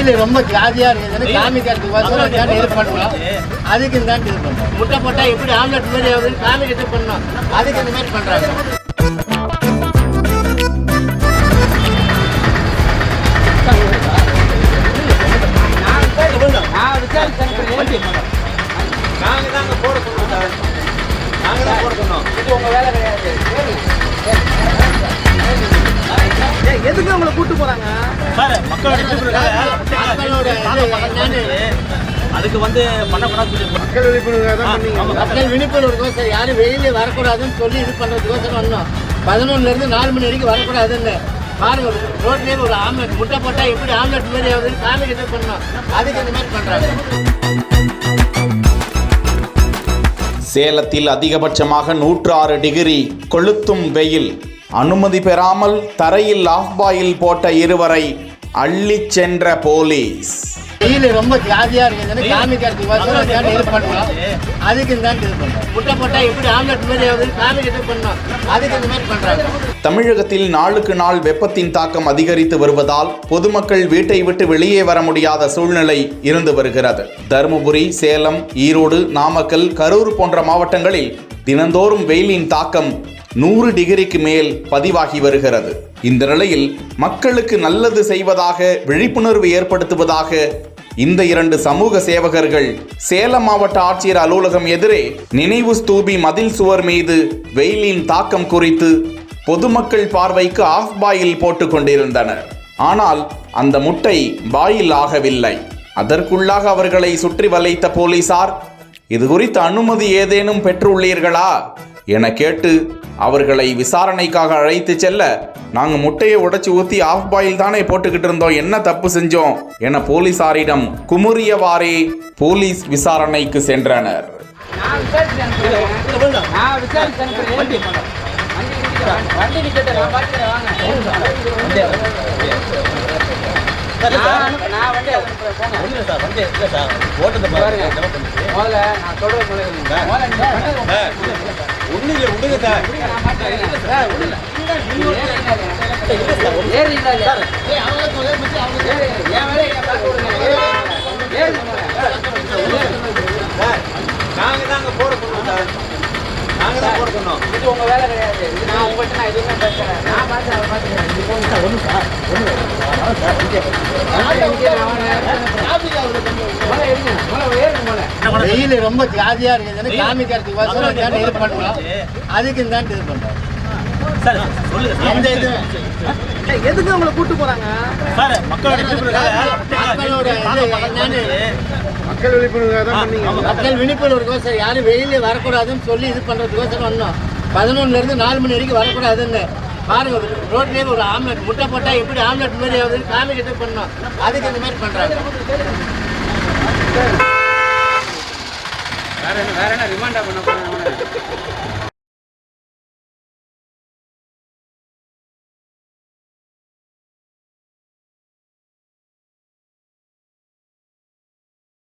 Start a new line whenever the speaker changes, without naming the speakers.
வெயில் ரொம்ப ஜாதியா இருக்குதுன்னு காமிக்கிறதுக்கு இது பண்ணுறோம். அதுக்கு இந்த இது பண்ணுறோம். முட்டை போட்டால் எப்படி ஆம்லெட் மாதிரி ஆகுதுன்னு காமிக்கிட்டு பண்ணோம். அதுக்கு இந்த மாதிரி பண்ணுறாங்க.
நாங்கள் தாங்க போட சொன்னோம் சார். நாங்கள் தான் போட சொன்னோம். இது உங்கள் வேலை கிடையாது. எதுக்கு அவங்களை கூட்டு போறாங்க சார்? மக்களோட அதுக்கு பண்ணக்கூடாது.
மக்கள் விழிப்புணர்வு யாரும் வெளியில வரக்கூடாதுன்னு சொல்லி இது பண்றதுக்கோசரம் வந்தோம். 11லேருந்து 4 மணி வரைக்கும் வரக்கூடாதுன்னு பாருங்க. ரோட்லேயே ஒரு ஆம்லெட் முட்டை போட்டா எப்படி ஆம்லெட் மாதிரி ஆகுதுன்னு காமிக்கிட்டு பண்ணோம். அதுக்கு இந்த மாதிரி பண்றாங்க.
சேலத்தில் அதிகபட்சமாக 106 டிகிரி கொளுத்தும் வெயில். அனுமதி பெறாமல் தரையில் ஆஃப் பாயில் போட்ட இருவரை அள்ளிச் சென்ற போலீஸ்.
வெயில் ரொம்ப ஜாதியா இருக்குதுன்னு காமிக்கிறதுக்கு இது பண்ணுறோம். அதுக்கு இந்த இது பண்ணுறோம். முட்டை போட்டால் எப்படி ஆம்லெட் மாதிரி ஆகுதுன்னு காமிக்கிட்டு பண்ணோம். அதுக்கு இந்த மாதிரி பண்ணுறாங்க.
தமிழகத்தில் நாளுக்கு நாள் வெப்பத்தின் தாக்கம் அதிகரித்து வருவதால் பொதுமக்கள் வீட்டை விட்டு வெளியே வர முடியாத சூழ்நிலை இருந்து வருகிறது. தருமபுரி, சேலம், ஈரோடு, நாமக்கல், கரூர் போன்ற மாவட்டங்களில் தினந்தோறும் வெயிலின் தாக்கம் 100 டிகிரிக்கு மேல் பதிவாகி வருகிறது. இந்த நிலையில் மக்களுக்கு நல்லது செய்வதாக, விழிப்புணர்வு ஏற்படுத்துவதாக இந்த 2 சமூக சேவகர்கள் சேலம் மாவட்ட ஆட்சியர் அலுவலகம் எதிரே நினைவு ஸ்தூபி மதில் சுவர் மீது வெயிலின் தாக்கம் குறித்து பொதுமக்கள் பார்வைக்கு ஆஃப் பாயில் போட்டு கொண்டிருந்தனர். ஆனால் அந்த முட்டை பாயில் ஆகவில்லை. அதற்குள்ளாக அவர்களை சுற்றி வளைத்த போலீசார், இது குறித்து அனுமதி ஏதேனும் பெற்றுள்ளீர்களா என கேட்டு அவர்களை விசாரணைக்காக அழைத்து செல்ல, நாங்கள் முட்டையை உடைச்சி ஊற்றி ஆஃப் பாயில் தானே போட்டுக்கிட்டு இருந்தோம், என்ன தப்பு செஞ்சோம் என போலீசாரிடம் குமுறியவாறே போலீஸ் விசாரணைக்கு சென்றனர்.
நாங்கள் தாங்க போட சொன்னோம் சார். நாங்கள் தான் போட சொன்னோம். இது உங்கள் வேலை கிடையாது. நான் உங்கள்கிட்ட நான் எதுவுமே பேசுகிறேன். நான்
வெயில் ரொம்ப ஜாதியா இருக்குதுன்னு காமிக்கிறதுக்கு இது பண்ணுறோம். அதுக்கு இந்த இது பண்ணுறோம்.
எதுக்கு அவங்களை கூட்டு போறாங்க சார்? மக்களோட
மக்கள் விழிப்புணர்வு யாரும் வெளியில வரக்கூடாதுன்னு சொல்லி இது பண்றதுக்கோசரம் வந்தோம். 11லேருந்து 4 மணி வரைக்கும் வரக்கூடாதுன்னு பாருங்க. ரோட்லேயே ஒரு ஆம்லெட் முட்டை போட்டா எப்படி ஆம்லெட் மாதிரி ஆகுதுன்னு காமிக்கிட்டு பண்ணோம். அதுக்கு இந்த மாதிரி பண்றாங்க.
வேற என்ன ரிமாண்டா பண்ண போறாங்க?